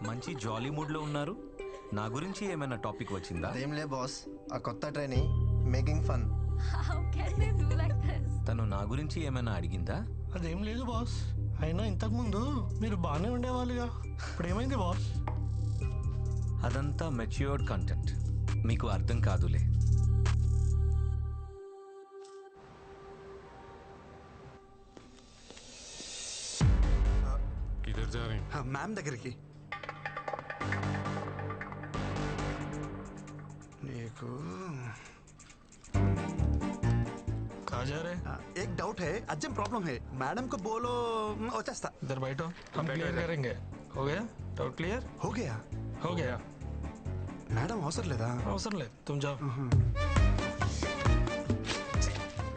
మంచి జాలీ మూడ్లో ఉన్నారు. నా గురించి ఏమైనా టాపిక్ వచ్చిందా? అదేం లే బాస్, ఆ కొత్త ట్రైనింగ్ మేకింగ్ ఫన్. తను నా గురించి ఏమైనా అడిగిందా? అదేం లేదు బాస్, అయినా ఇంతకుముందు మీరు బాగానే ఉండేవాళ్ళుగా, ఇప్పుడు ఏమైంది బాస్? అదంతా మెచ్యూర్డ్ కంటెంట్, మీకు అర్థం కాదులే. మ్యామ్ దగ్గరికి. నీకు एक डाउट है, अर्जेंट प्रॉब्लम है, मैडम को बोलो వచ్చేస్తా. इधर बैठो, हम क्लियर करेंगे. हो गया डाउट क्लियर? हो गया. हो गया. మేడం అవసరం లేదా? అవసరం లేదు, तुम जाओ.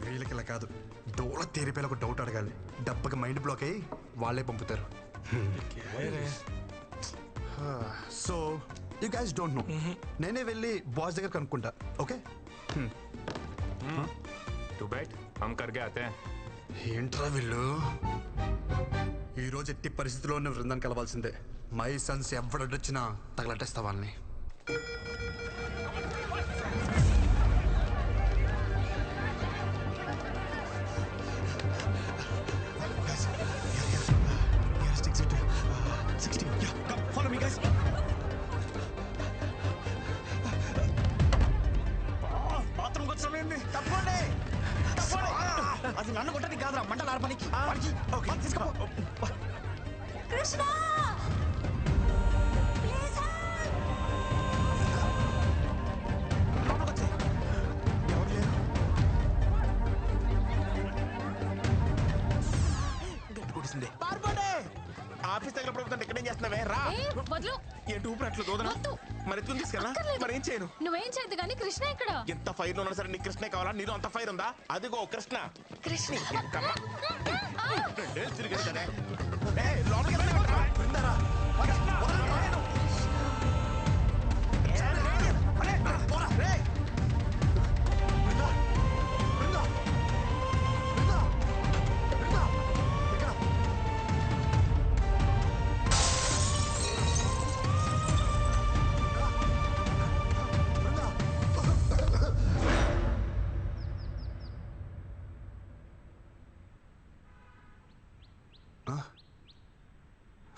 వీళ్ళకి ఇలా కాదు, డోల తేరిపేల ఒక డౌట్ అడగాలి. డబ్బకి మైండ్ బ్లాక్ అయ్యి వాళ్ళే పంపుతారు. So you guys don't know, నేనే వెళ్ళి బాస్ దగ్గర కనుక్కుంటా. ఓకే तू बैठ, हम करके आते हैं. ఏంట్రా వీళ్ళు ఈ రోజు ఎట్టి పరిస్థితిలో ఉన్న బృందాన్ని కలవాల్సిందే. మై సన్స్ ఎవడొచ్చినా తగలట్టేస్తా వాళ్ళని. అది నన్ను కొట్టది కాదురా, మంటలు ఆర్పనికి. కృష్ణ ఆఫీస్ దగ్గర పడుకుంటే ఇక్కడేం చేస్తున్నావే? రా ఏంటి ఊపిరి అట్లు దోదనా? మరి ఎత్తుకుని తీసుకెళ్ళా? మరి ఏం చేయను? నువ్వేం చేయదు కానీ కృష్ణ ఇక్కడ. ఎంత ఫైర్ లో ఉన్నా సరే నీకు కృష్ణే కావాలా? నీలో అంత ఫైర్ ఉందా? అదిగో కృష్ణ. కృష్ణ తిరిగి కదా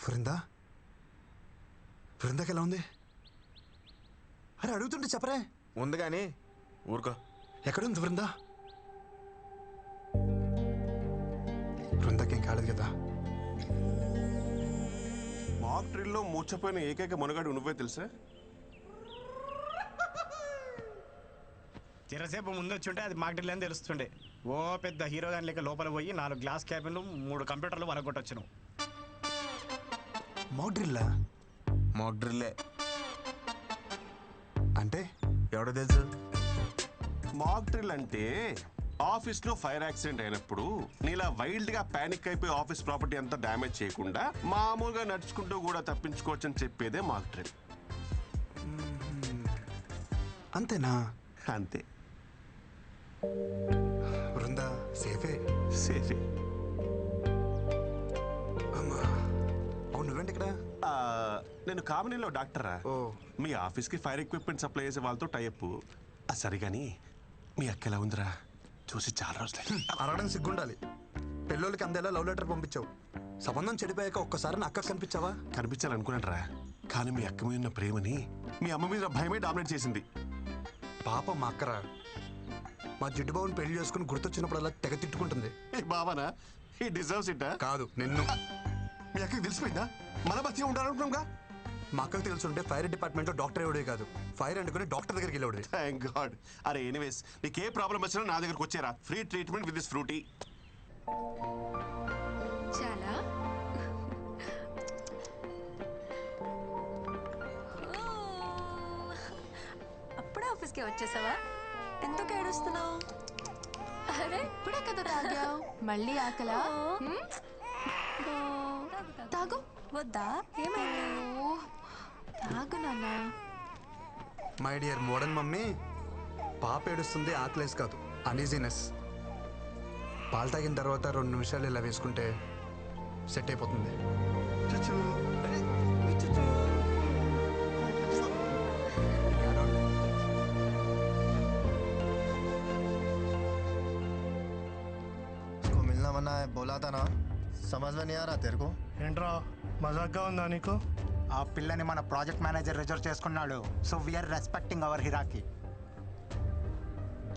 బృందా, బృందాకి ఎలా ఉంది? అరే అడుగుతుంటే చెప్పరే. ఉంది కానీ ఊరుకో. ఎక్కడుంది బృందా? బృందాకి ఏం కాలేదు కదా? మాక్ డ్రిల్లో మూర్చపోయిన ఏకైక మునగాడు నువ్వే తెలుసా? చిరసేపు ముందు వచ్చుంటే అది మాక్ డ్రిల్ అని తెలుస్తుండే. ఓ పెద్ద హీరో గాని లేక లోపల పోయి 4 గ్లాస్ క్యాబిన్లు 3 కంప్యూటర్లు వరగొట్టొచ్చును. మాక్ డ్రిల్లా? మాక్ డ్రిల్లే అంటే ఎవడో తెలుసు? మాక్ డ్రిల్ అంటే ఆఫీస్ లో ఫైర్ యాక్సిడెంట్ అయినప్పుడు నీలా వైల్డ్ గా పానిక్ అయిపోయి ఆఫీస్ ప్రాపర్టీ అంతా డ్యామేజ్ చేయకుండా మామూలుగా నడుచుకుంటూ కూడా తప్పించుకోవచ్చు అని చెప్పేదే మాక్ డ్రిల్. అంతేనా? అంతే. బృందా సేఫే? సేఫే. నువ్వేంటి ఇక్కడ? నేను కామినీలో డాక్టరా. ఓ, మీ ఆఫీస్కి ఫైర్ ఎక్విప్మెంట్ సప్లై చేసే వాళ్ళతో టైప్. సరే కానీ మీ అక్క ఎలా ఉందిరా? చూసి చాలా రోజులే. అరగడం సిగ్గుండాలి. పెళ్ళోళ్ళకి అందేలా లవ్ లెటర్ పంపించావు. సంబంధం చెడిపోయాక ఒక్కసారి నా అక్క కనిపించావా? కనిపించాలనుకున్నాను రా, కానీ మీ అక్క మీద ఉన్న ప్రేమని మీ అమ్మ మీద భయమే డామినేట్ చేసింది. పాప మా అక్కరా, మా జిడ్డు బాబుని పెళ్లి చేసుకుని గుర్తొచ్చినప్పుడు అలా తెగ తిట్టుకుంటుంది. బావనా? ఈ డిజర్వ్స్ ఇట్. కాదు నిన్ను. మీ అక్కకి తెలిసిపోయిందా? మన బతిగా ఉండాలనుకున్నాంగా. మా అక్కకు తెలుసుంటే ఫైర్ డిపార్ట్మెంట్లో డాక్టర్ ఎవడే కాదు, ఫైర్ అంటుకుని డాక్టర్ దగ్గరికి వెళ్ళాడు. Thank God. అరే ఎనీవేస్, నీకు ఏ ప్రాబ్లం వచ్చినా నా దగ్గరకు వచ్చారా. Free treatment with this Frooti. చాలా అప్పుడే ఆఫీస్కి వచ్చేసావా? ఎందుకు ఏడుస్తున్నావు? అరే ఇప్పుడే కదా తాగావు, మళ్ళీ ఆకలా? తాగు. వద్దా? ఏమైంది? తాగు నాన్న. మై డియర్ మోడర్న్ మమ్మీ, పాప ఏడుస్తుంది ఆకలేసి కాదు, అనీజీనెస్. పాలు తాగిన తర్వాత 2 నిమిషాలు ఇలా వేసుకుంటే సెట్ అయిపోతుంది. ना समझ में नहीं आ रहा तेरे को ఏంట్రా మజాక్గా ఉందా నీకు? ఆ పిల్లని మన ప్రాజెక్ట్ మేనేజర్ రిజర్వ్ చేసుకున్నాడు. So we are respecting our hierarchy.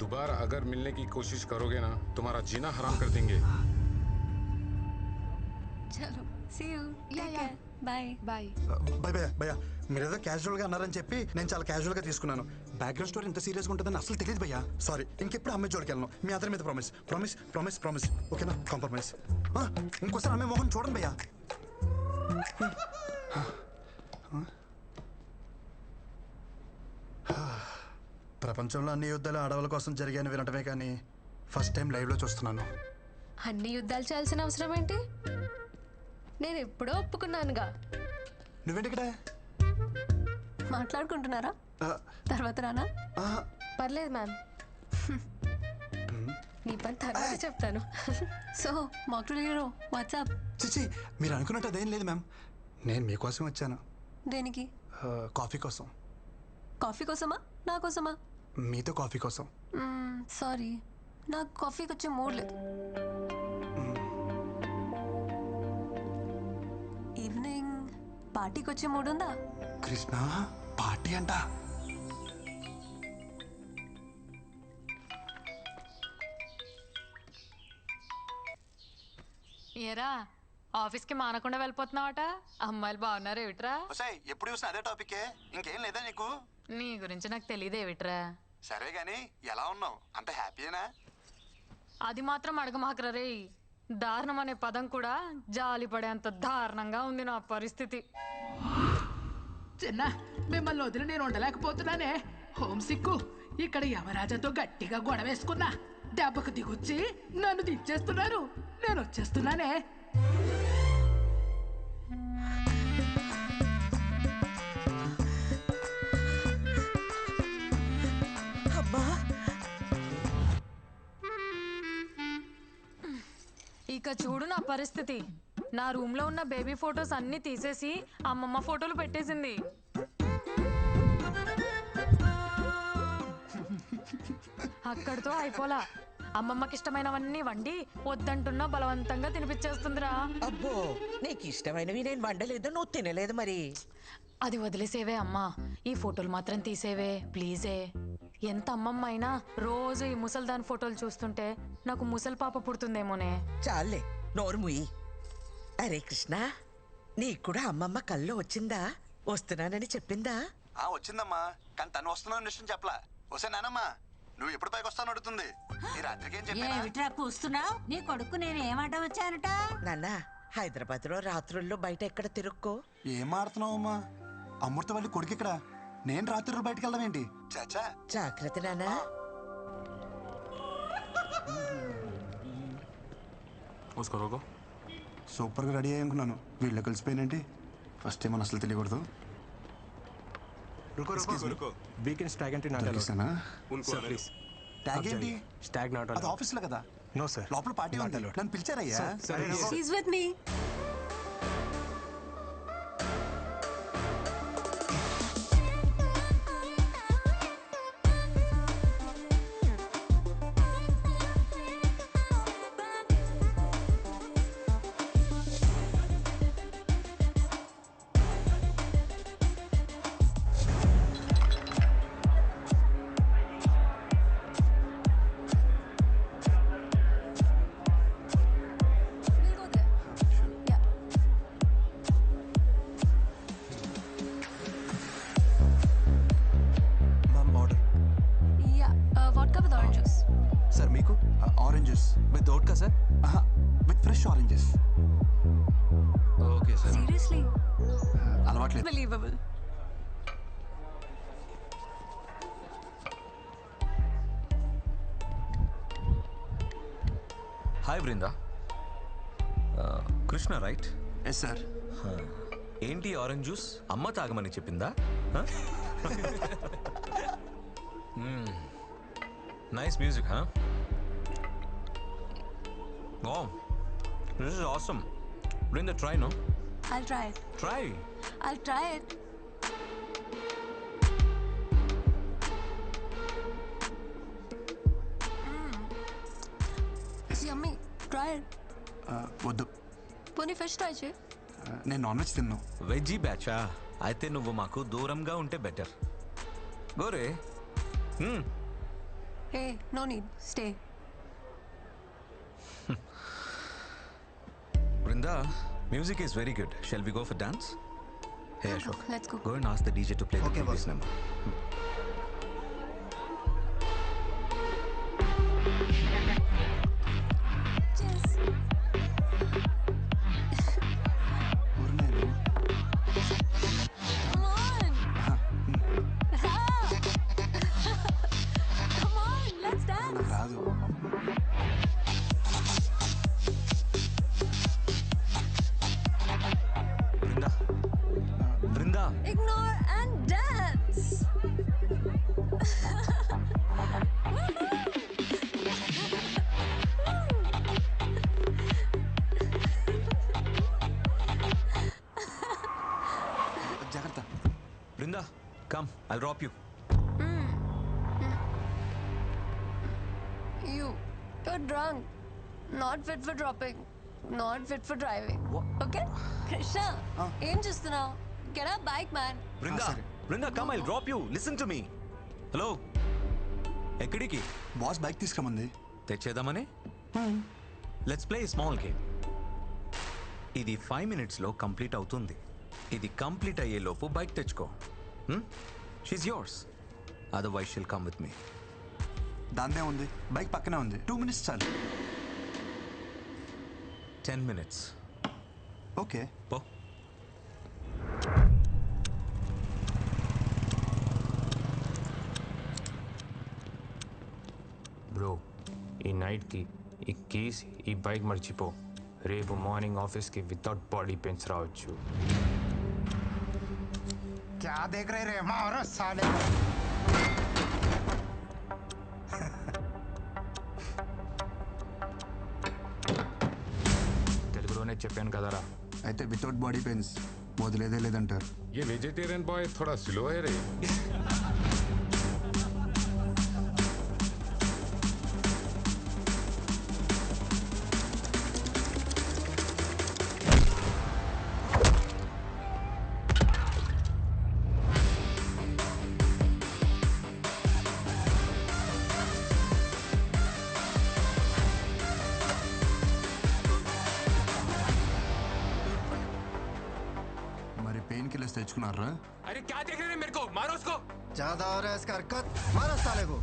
दोबारा अगर मिलने की कोशिश करोगे ना तुम्हारा जीना हराम कर देंगे. చలో see you. Yeah, yeah. Bye. Bye. భయ భయ్యా మీరేదో క్యాజువల్గా అన్నారని చెప్పి నేను చాలా క్యాజువల్గా తీసుకున్నాను. బ్యాక్గ్రౌండ్ స్టోరీ ఇంత సీరియస్గా ఉంటుందని అసలు తెలియదు భయ్యా. సారీ, ఇంకెప్పుడు అమ్మాయి జోడికి వెళ్ళను. మీ అందరి మీద ప్రామిస్ ప్రామిస్ ప్రామిస్ ప్రామిస్ ఓకేనా? కాంప్రమైజ్. ఇంకోసారి అమ్మాయి మొహం చూడండి భయ్యా. ప్రపంచంలో అన్ని యుద్ధాలు ఆడవాళ్ళ కోసం జరిగాయని వినటమే కానీ ఫస్ట్ టైం లైవ్లో చూస్తున్నాను. అన్ని యుద్ధాలు చేయాల్సిన అవసరం ఏంటి? నేను ఎప్పుడో ఒప్పుకున్నానుగా. నువ్వేంటి ఇక్కడ? మాట్లాడుకుంటున్నారా? తర్వాత రానా? పర్లేదు మ్యామ్, నీ పని తర్వాత చెప్తాను. సో మాక్టల్ హీరో వాట్సాప్. చిచి, మీరు అనుకున్నట్టు అదేం లేదు మ్యామ్. నేను మీకోసం వచ్చాను. దేనికి? కాఫీ కోసం. కాఫీ కోసమా నా కోసమా? మీతో కాఫీ కోసం. సారీ, నాకు కాఫీకి వచ్చే మూడ్ లేదు. ఈవినింగ్ పార్టీకి వచ్చే మూడ్ ఉందా? కృష్ణ పార్టీ అంట. ఏరా ఆఫీస్కి మానకుండా వెళ్ళిపోతున్నావట? అమ్మాయిలు బాగున్నారు ఏమిట్రా? ఎప్పుడు చూసినా అదే టాపికే, ఇంకేం లేదా నీకు? నీ గురించి నాకు తెలియదు ఏమిట్రా. సరే గాని ఎలా ఉన్నావు? అంత హ్యాపీనా? అది మాత్రం అడగమాకరా రే. దారుణం అనే పదం కూడా జాలి పడేంత దారుణంగా ఉంది నా పరిస్థితి. చిన్న మిమ్మల్ని వదిలి నేను ఉండలేకపోతున్నానే. హోమ్ సిక్కు. ఇక్కడ యమరాజాతో గట్టిగా గొడవేసుకున్నా. దెబ్బకు దిగొచ్చి నన్ను దించేస్తున్నారు. నేను వచ్చేస్తున్నానే. అబ్బా, ఇక చూడు నా పరిస్థితి. నా రూమ్ లో ఉన్న బేబీ ఫొటోస్ అన్ని తీసేసి అమ్మమ్మ ఫోటోలు పెట్టేసింది. అక్కడితో అయిపోలా. అమ్మమ్మకి ఇష్టమైనవన్నీ వండి వద్దంటున్నా బలవంతంగా తినిపించేస్తుందిరా. అబ్బో, నీకు ఇష్టమైనవి నేను వండలేదు, నువ్వు తినలేదు మరి. అది వదిలేసేవే అమ్మా, ఈ ఫోటోలు మాత్రం తీసేవే ప్లీజే. ఎంత అమ్మమ్మ అయినా రోజు ఈ ముసల్దాన్ ఫోటోలు చూస్తుంటే నాకు ముసలి పాప పుడుతుందేమోనే. చాలే, నోరు ముయ్యి. అరే కృష్ణ, నీకు కూడా అమ్మమ్మ కల్లో వచ్చిందా? వస్తున్నానని చెప్పిందా? వచ్చిందమ్మా, కానీ తను వస్తున్నాను విషయం చెప్పలా. వస్తే నానమ్మా నువ్వు ఎప్పుడు పైకి వస్తాను అడుగుతుంది. ఈ రాత్రికి ఏం చెప్పినా కూస్తున్నావు? నీ కొడుకు నేను ఏమాట వచ్చానట? నాన్న, హైదరాబాద్ లో రాత్రుల్లో బయట ఎక్కడ తిరుక్కో. ఏం ఆడుతున్నావు అమ్మా? అమృతవల్లి కొడుకు ఇక్కడ, నేను రాత్రులు బయటకు వెళ్దాం ఏంటి? చాచా జాగ్రత్త నాన్న. సూపర్గా రెడీ అయ్యి అనుకున్నాను, వీళ్ళు కలిసిపోయినంటే ఫస్ట్ టైం అని అసలు తెలియకూడదు. వీకెండ్ స్టాగ్ అంటే ట్యాగ్ ఏంటి? స్టాగ్ నాట్ అది ఆఫీస్లో కదా. నో సార్, లోపల పార్టీ ఉంది, నన్ను పిలిచారయ్యా. He's with me. Oranges with vodka sir. With fresh oranges. Okay sir. Seriously? అలవాట్లేదు. Unbelievable. Hi Brinda. Krishna right? Yes sir. ఏంటి ఆరెంజ్ జ్యూస్ అమ్మ తాగమని చెప్పిందా? Nice music. Oh, this is awesome. Bring the try, no? I'll try it. Try. I'll try it. It's yummy. Try it. వద్దు. పోనీ fish try చేయి. నేను non veg తిన్నాను. Veggie బ్యాచా? అయితే నువ్వు మాకు దూరంగా ఉంటే బెటర్. గోరే. Hey no need, stay. Brinda, music is very good. Shall we go for dance? Hey Ashok, let's go. Go and ask the DJ to play the previous number. Ignore and dance. Jakarta. Brinda, come. I'll drop you. You're drunk. Not fit for dropping. Not fit for driving. What? Okay? Krishna, ఏం చూస్తున్నావు? Get a bike, man. Brinda, come. I'll drop you. Listen to me. Hello. ఎక్కడికి? Boss bike తీసుకురమంది. తెచ్చేద్దామని? Let's play small game. ఇది 5 minutesలో complete అవుతుంది. ఇది complete అయ్యే లోపు బైక్ తెచ్చుకో. She's yours. Otherwise she'll come with me. దాందే ఉంది, బైక్ పక్కనే ఉంది. 2 minutes చాలు. 10 minutes. ఓకే పో. బ్రో, ఈ నైట్కి ఈ కీస్ ఈ బైక్ మర్చిపో. రేపు మార్నింగ్ ఆఫీస్కి వితౌట్ బాడీ పెయిన్స్ రావచ్చు. क्या देख रहे रे मारो साले. తెలుగులోనే చెప్పాను కదరా. అయితే వితౌట్ బాడీ పెయిన్స్ వదిలేదే లేదంటారు. ये वेजिटेरियन बॉय थोड़ा स्लो है रे. మరి పెయిన్ కిల్లర్స్ తెచ్చుకున్నారా? अरे क्या देख रहे हैं मेरे को? मारो उसको. ज्यादा हो रहा है इसका हरकत. मारो साले को.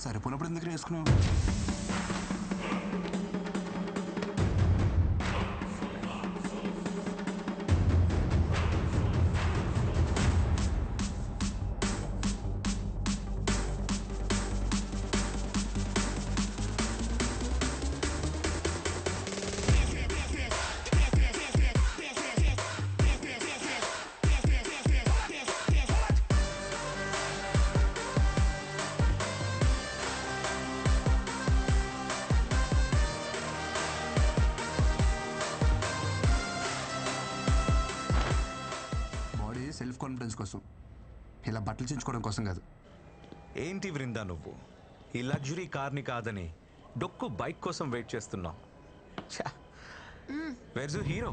సరిపోయినప్పుడు ఎందుకు వేసుకున్నావు? సెల్ఫ్ కాన్ఫిడెన్స్ కోసం, ఇలా బట్టలు చించుకోవడం కోసం కాదు. ఏంటి వృందా నువ్వు ఈ లగ్జరీ కార్ని కాదని డొక్కు బైక్ కోసం వెయిట్ చేస్తున్నావు? Where's your hero?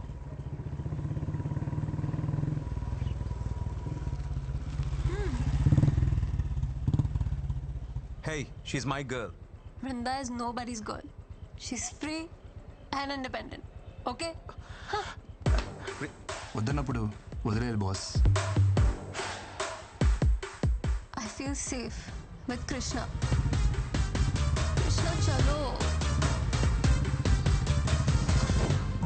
Hey, she's my girl. Vrinda is nobody's girl. She's free and independent. Okay? వద్దన్నప్పుడు వదిలేదు boss. I feel safe with Krishna. Krishna, chalo.